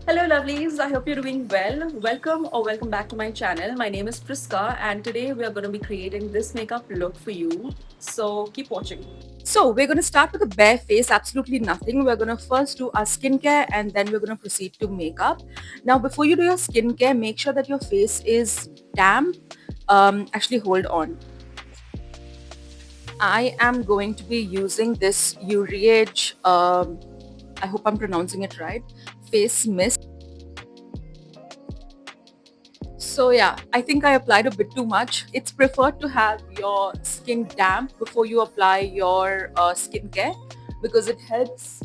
Hello, lovelies. I hope you're doing well. Welcome back to my channel. My name is Priska, and today we are going to be creating this makeup look for you. So keep watching. So we're going to start with a bare face, absolutely nothing. We're going to first do our skincare and then we're going to proceed to makeup. Now, before you do your skincare, make sure that your face is damp. Actually, hold on. I am going to be using this Uriage, I hope I'm pronouncing it right, face mist. So yeah, I think I applied a bit too much. It's preferred to have your skin damp before you apply your skincare because it helps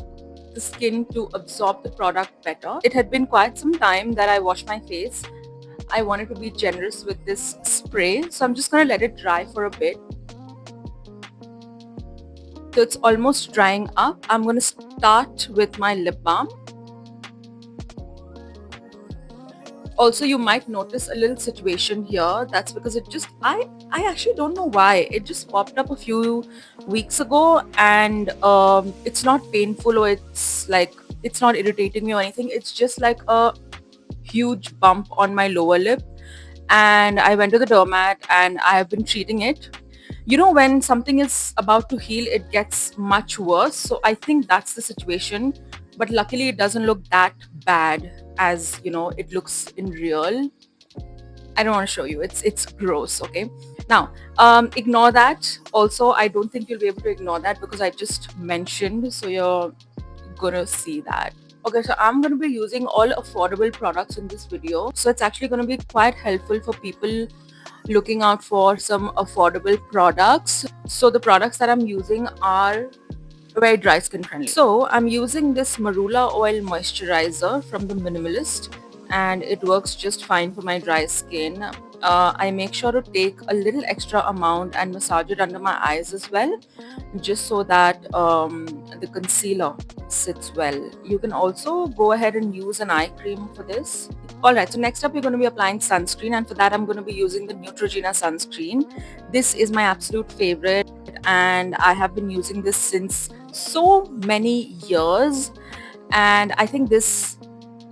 the skin to absorb the product better. It had been quite some time that I washed my face. I wanted to be generous with this spray, so I'm just going to let it dry for a bit. So it's almost drying up. I'm going to start with my lip balm. Also, you might notice a little situation here. That's because it just I actually don't know why it just popped up a few weeks ago, and it's not painful or it's not irritating me or anything. It's just like a huge bump on my lower lip, and I went to the doormat and I have been treating it. You know, when something is about to heal, it gets much worse. So I think that's the situation, but luckily it doesn't look that bad as it looks in real. I don't want to show you. It's gross. Okay. Now, ignore that. Also, I don't think you'll be able to ignore that because I just mentioned. So you're gonna see that. Okay, so I'm going to be using all affordable products in this video. So it's actually going to be quite helpful for people looking out for some affordable products. So the products that I'm using are very dry skin friendly. So I'm using this Marula oil moisturizer from the Minimalist, and it works just fine for my dry skin. I make sure to take a little extra amount and massage it under my eyes as well, just so that the concealer sits well. You can also go ahead and use an eye cream for this. Alright, so next up we're going to be applying sunscreen, and for that I'm going to be using the Neutrogena sunscreen. This is my absolute favorite and I have been using this since so many years, and I think this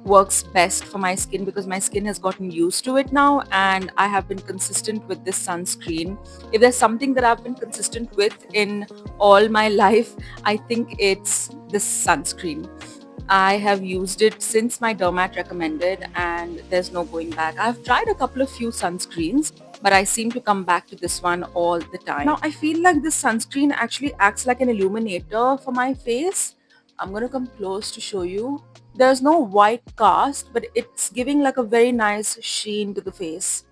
works best for my skin because my skin has gotten used to it now, and I have been consistent with this sunscreen. If there's something that I've been consistent with in all my life, I think it's this sunscreen. I have used it since my dermat recommended, and there's no going back. I've tried a couple of few sunscreens, but I seem to come back to this one all the time. Now, I feel like this sunscreen actually acts like an illuminator for my face. I'm going to come close to show you. There's no white cast, but it's giving like a very nice sheen to the face.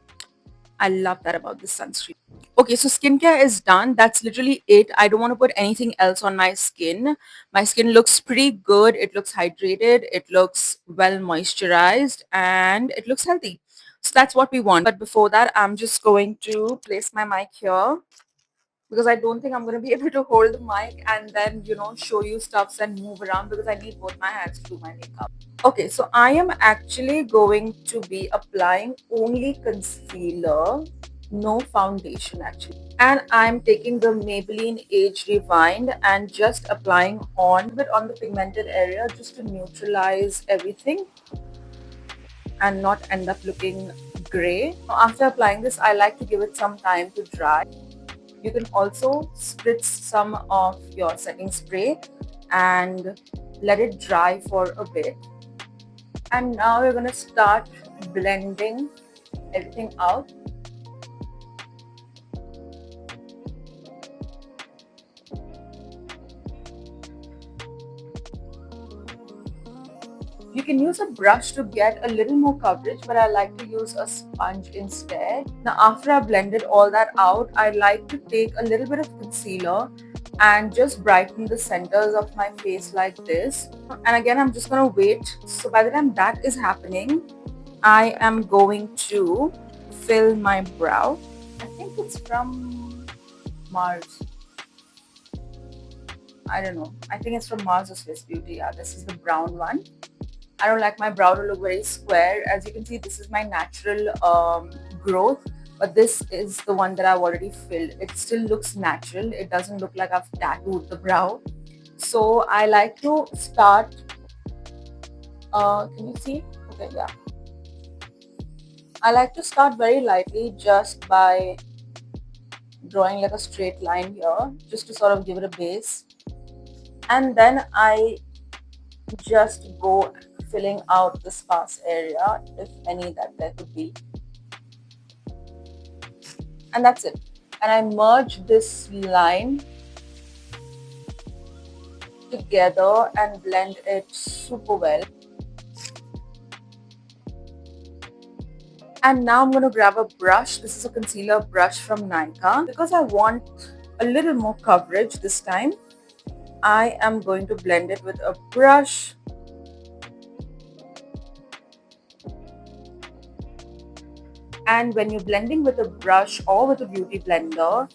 I love that about this sunscreen. Okay, so skincare is done. That's literally it. I don't want to put anything else on my skin. My skin looks pretty good. It looks hydrated. It looks well moisturized and it looks healthy. So that's what we want. But before that, I'm just going to place my mic here because I don't think I'm going to be able to hold the mic and then, show you stuffs and move around because I need both my hands to do my makeup. Okay, so I am actually going to be applying only concealer, no foundation actually. And I'm taking the Maybelline Age Rewind and just applying on a bit on the pigmented area just to neutralize everything and not end up looking gray. After applying this, I like to give it some time to dry. You can also spritz some of your setting spray and let it dry for a bit. And now we're going to start blending everything out. You can use a brush to get a little more coverage, but I like to use a sponge instead. Now, after I blended all that out, I like to take a little bit of concealer and just brighten the centers of my face like this. And again, I'm just going to wait. So by the time that is happening, I am going to fill my brow. I think it's from Mars. I don't know. I think it's from Mars or Swiss Beauty. Yeah, this is the brown one. I don't like my brow to look very square. As you can see, this is my natural growth, but this is the one that I've already filled. It still looks natural. It doesn't look like I've tattooed the brow. So I like to start Can you see? Okay, yeah. I like to start very lightly just by drawing like a straight line here, just to sort of give it a base. And then I just go filling out the sparse area, if any that there could be. And that's it. And I merge this line together and blend it super well. And now I'm going to grab a brush. This is a concealer brush from Nykaa. Because I want a little more coverage this time, I am going to blend it with a brush. And when you're blending with a brush or with a beauty blender,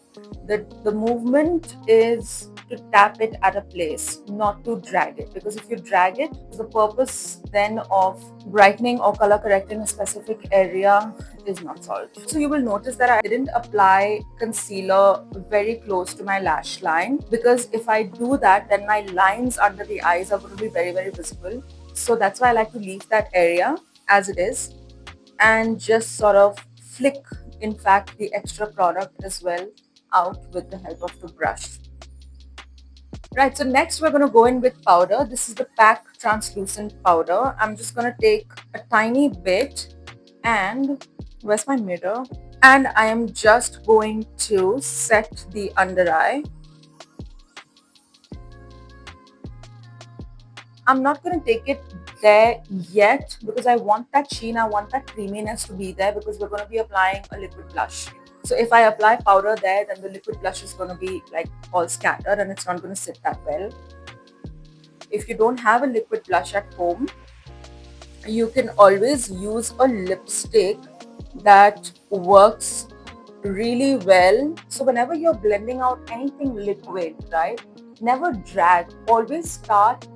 the movement is to tap it at a place, not to drag it. Because if you drag it, the purpose then of brightening or color correcting a specific area is not solved. So you will notice that I didn't apply concealer very close to my lash line, because if I do that, then my lines under the eyes are going to be very, very visible. So that's why I like to leave that area as it is and just sort of flick, in fact, the extra product as well out with the help of the brush. Right, so next we're going to go in with powder. This is the PAC translucent powder. I'm just going to take a tiny bit and where's my mirror? And I am just going to set the under eye. I'm not going to take it there yet because I want that sheen, I want that creaminess to be there because we're going to be applying a liquid blush. So if I apply powder there, then the liquid blush is going to be like all scattered and it's not going to sit that well. If you don't have a liquid blush at home, you can always use a lipstick that works really well. So whenever you're blending out anything liquid, right, never drag, always start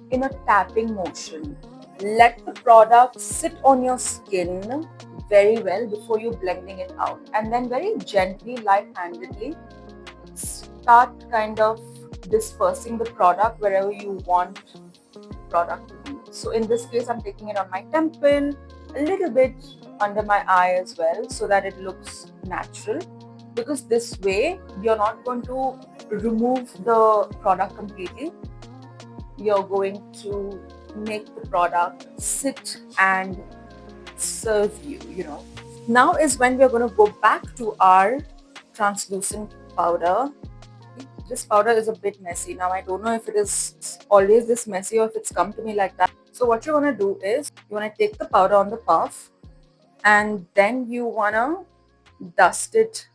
in a tapping motion. Let the product sit on your skin very well before you're blending it out, and then very gently, light-handedly start kind of dispersing the product wherever you want product to be. So in this case, I'm taking it on my temple, a little bit under my eye as well, so that it looks natural, because this way you're not going to remove the product completely. You're going to make the product sit and serve you, Now is when we're going to go back to our translucent powder. This powder is a bit messy. Now I don't know if it is always this messy or if it's come to me like that. So what you're going to do is you want to take the powder on the puff and then you want to dust it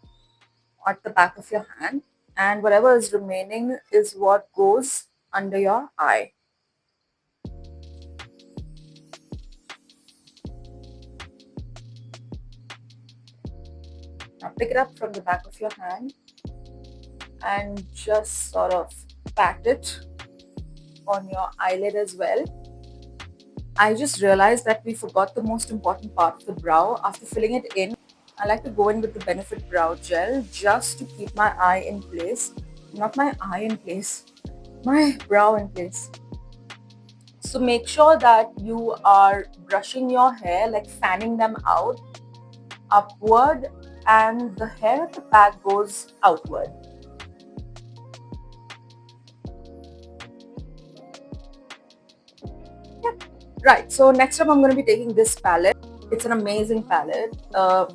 at the back of your hand, and whatever is remaining is what goes under your eye. Now pick it up from the back of your hand and just sort of pat it on your eyelid as well. I just realized that we forgot the most important part of the brow. After filling it in, I like to go in with the Benefit Brow Gel just to keep my eye in place. Not my eye in place, my brow in place. So make sure that you are brushing your hair, like fanning them out upward, and the hair at the back goes outward. Yep. Right, so next up I'm going to be taking this palette. It's an amazing palette.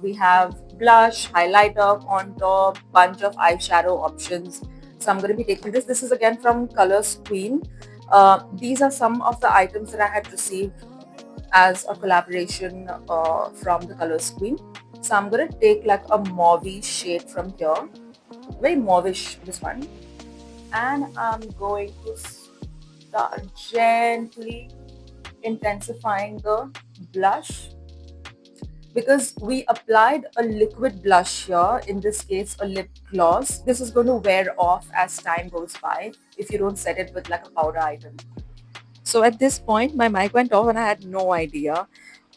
We have blush, highlighter, contour, bunch of eyeshadow options. So I'm going to be taking this. This is again from Colors Queen. These are some of the items that I had received as a collaboration from the Colors Queen. So I'm going to take like a mauve shade from here. Very mauvish, this one. And I'm going to start gently intensifying the blush, because we applied a liquid blush here, in this case a lip gloss. This is going to wear off as time goes by if you don't set it with like a powder item. So at this point my mic went off and I had no idea.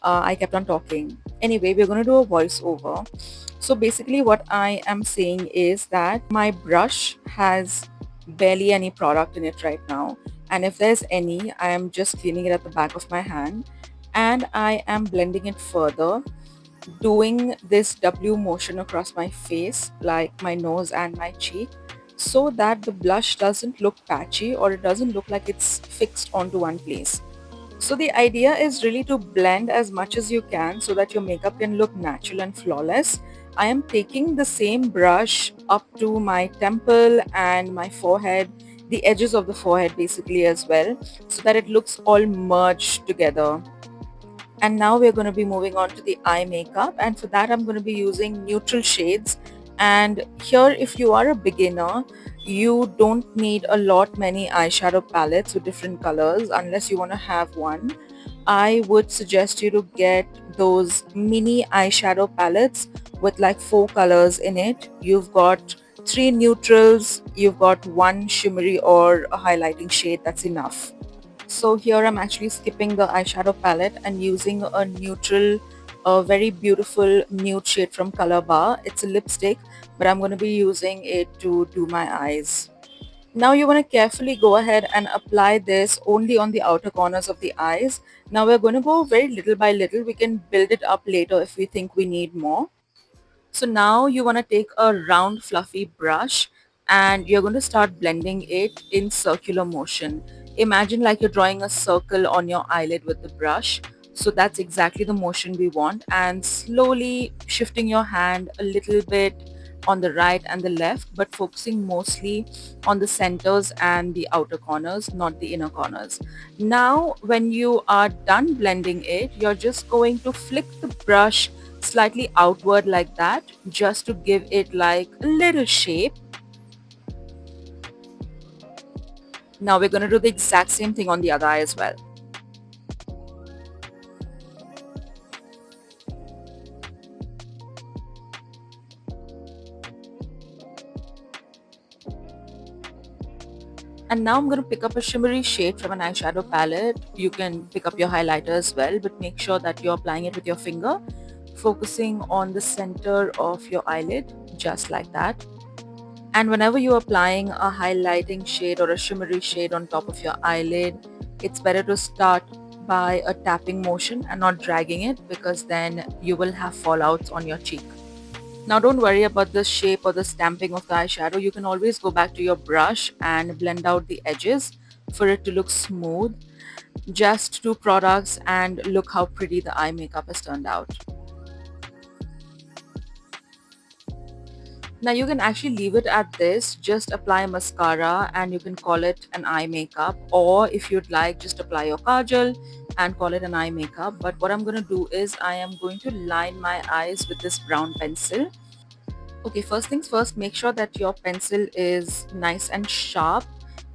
I kept on talking. Anyway, we're going to do a voiceover. So basically what I am saying is that my brush has barely any product in it right now. And if there's any, I am just cleaning it at the back of my hand, and I am blending it further, doing this W motion across my face, like my nose and my cheek, so that the blush doesn't look patchy or it doesn't look like it's fixed onto one place. So the idea is really to blend as much as you can so that your makeup can look natural and flawless. I am taking the same brush up to my temple and my forehead, the edges of the forehead basically as well, so that it looks all merged together. And now we're going to be moving on to the eye makeup, and for that I'm going to be using neutral shades. And here, if you are a beginner, you don't need a lot many eyeshadow palettes with different colors unless you want to have one. I would suggest you to get those mini eyeshadow palettes with like 4 colors in it. You've got 3 neutrals, you've got one shimmery or a highlighting shade. That's enough. So here I'm actually skipping the eyeshadow palette and using a neutral, a very beautiful nude shade from Color Bar. It's a lipstick, but I'm going to be using it to do my eyes. Now you want to carefully go ahead and apply this only on the outer corners of the eyes. Now we're going to go very little by little. We can build it up later if we think we need more. So now you want to take a round fluffy brush and you're going to start blending it in circular motion. Imagine like you're drawing a circle on your eyelid with the brush. So that's exactly the motion we want, and slowly shifting your hand a little bit on the right and the left, but focusing mostly on the centers and the outer corners, not the inner corners. Now when you are done blending it, you're just going to flick the brush slightly outward like that, just to give it like a little shape. Now we're going to do the exact same thing on the other eye as well. And now I'm going to pick up a shimmery shade from an eyeshadow palette. You can pick up your highlighter as well, but make sure that you're applying it with your finger, focusing on the center of your eyelid, just like that. And whenever you're applying a highlighting shade or a shimmery shade on top of your eyelid, it's better to start by a tapping motion and not dragging it, because then you will have fallouts on your cheek. Now don't worry about the shape or the stamping of the eyeshadow. You can always go back to your brush and blend out the edges for it to look smooth. Just 2 products and look how pretty the eye makeup has turned out. Now you can actually leave it at this, just apply mascara and you can call it an eye makeup, or if you'd like, just apply your kajal and call it an eye makeup. But what I'm going to do is I am going to line my eyes with this brown pencil. Okay, first things first, make sure that your pencil is nice and sharp,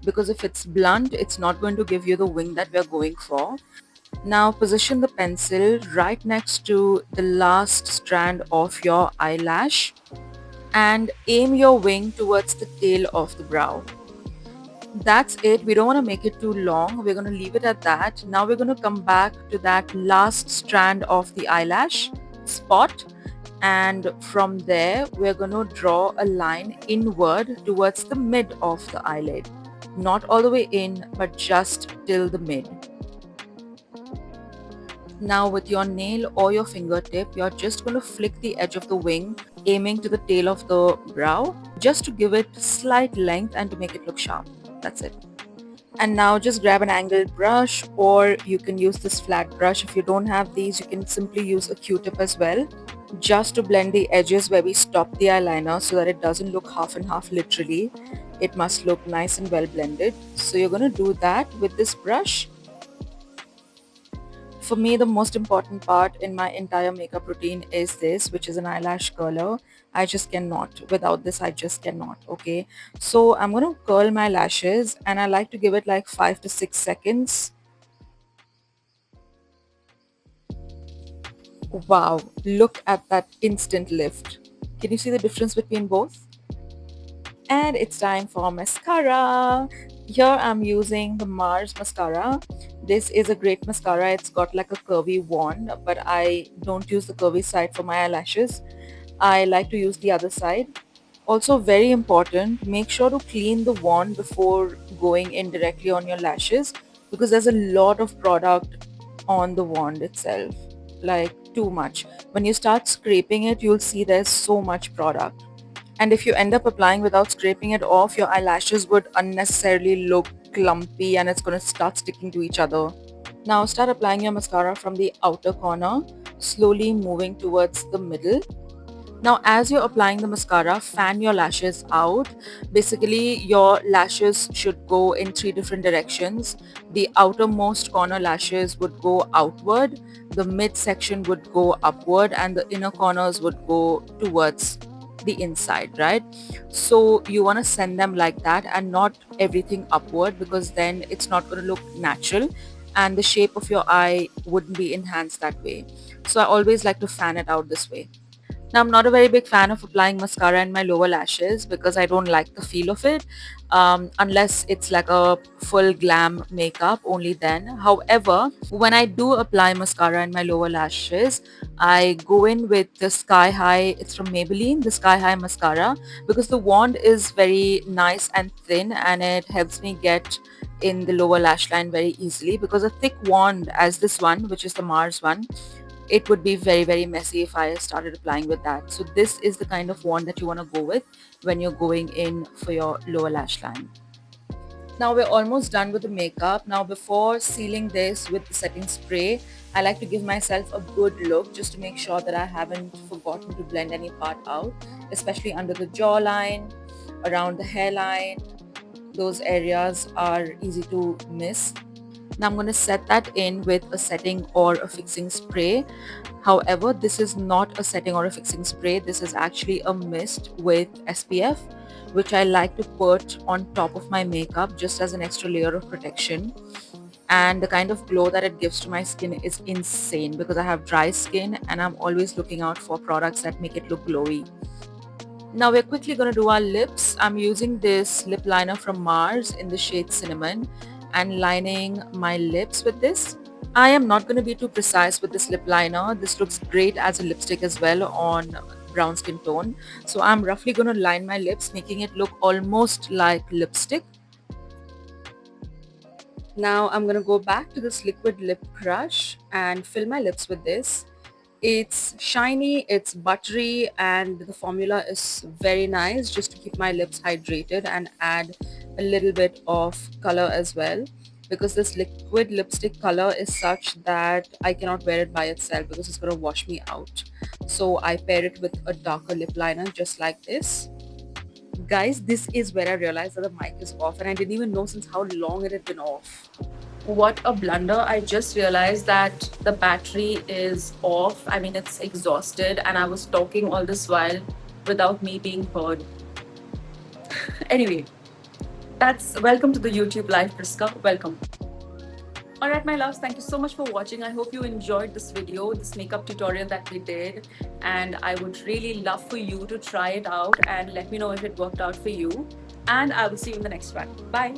because if it's blunt, it's not going to give you the wing that we're going for. Now position the pencil right next to the last strand of your eyelash and aim your wing towards the tail of the brow. That's it. We don't want to make it too long. We're going to leave it at that. Now we're going to come back to that last strand of the eyelash spot, and from there we're going to draw a line inward towards the mid of the eyelid. Not all the way in, but just till the mid. Now with your nail or your fingertip, you're just going to flick the edge of the wing, aiming to the tail of the brow, just to give it slight length and to make it look sharp. That's it. And now just grab an angled brush, or you can use this flat brush. If you don't have these, you can simply use a Q-tip as well, just to blend the edges where we stop the eyeliner so that it doesn't look half and half literally. It must look nice and well blended. So you're going to do that with this brush. For me, the most important part in my entire makeup routine is this, which is an eyelash curler. I just cannot. Without this, I just cannot. Okay. So I'm going to curl my lashes, and I like to give it like 5 to 6 seconds. Wow. Look at that instant lift. Can you see the difference between both? And it's time for mascara. Here I'm using the Mars mascara. This is a great mascara. It's got like a curvy wand, but I don't use the curvy side for my eyelashes. I like to use the other side. Also, very important, make sure to clean the wand before going in directly on your lashes, because there's a lot of product on the wand itself, like too much. When you start scraping it, you'll see there's so much product. And if you end up applying without scraping it off, your eyelashes would unnecessarily look clumpy and it's going to start sticking to each other. Now start applying your mascara from the outer corner, slowly moving towards the middle. Now, as you're applying the mascara, fan your lashes out. Basically, your lashes should go in three different directions. The outermost corner lashes would go outward, the mid section would go upward, and the inner corners would go towards the inside, right? So you want to send them like that and not everything upward, because then it's not going to look natural and the shape of your eye wouldn't be enhanced that way. So I always like to fan it out this way. Now, I'm not a very big fan of applying mascara in my lower lashes because I don't like the feel of it, unless it's like a full glam makeup, only then. However, when I do apply mascara in my lower lashes, I go in with the Sky High, it's from Maybelline, the Sky High mascara, because the wand is very nice and thin and it helps me get in the lower lash line very easily, because a thick wand as this one, which is the Mars one, it would be very messy if I started applying with that. So this is the kind of wand that you want to go with when you're going in for your lower lash line. Now we're almost done with the makeup. Now before sealing this with the setting spray, I like to give myself a good look just to make sure that I haven't forgotten to blend any part out, especially under the jawline, around the hairline. Those areas are easy to miss. Now I'm going to set that in with a setting or a fixing spray. However, this is not a setting or a fixing spray. This is actually a mist with SPF, which I like to put on top of my makeup just as an extra layer of protection. And the kind of glow that it gives to my skin is insane, because I have dry skin and I'm always looking out for products that make it look glowy. Now we're quickly going to do our lips. I'm using this lip liner from Mars in the shade Cinnamon and lining my lips with this. I am not going to be too precise with this lip liner. This looks great as a lipstick as well on brown skin tone. So I'm roughly going to line my lips, making it look almost like lipstick. Now I'm going to go back to this liquid lip brush and fill my lips with this. It's shiny, it's buttery, and the formula is very nice just to keep my lips hydrated and add a little bit of color as well, because this liquid lipstick color is such that I cannot wear it by itself because it's going to wash me out. So I pair it with a darker lip liner just like this. Guys, this is where I realized that the mic is off and I didn't even know since how long it had been off. What a blunder. I just realized that the battery is off. I mean, it's exhausted and I was talking all this while without me being heard. Anyway, that's welcome to the YouTube live, Priska. Welcome. Alright my loves, thank you so much for watching. I hope you enjoyed this video, this makeup tutorial that we did, and I would really love for you to try it out and let me know if it worked out for you, and I will see you in the next one. Bye.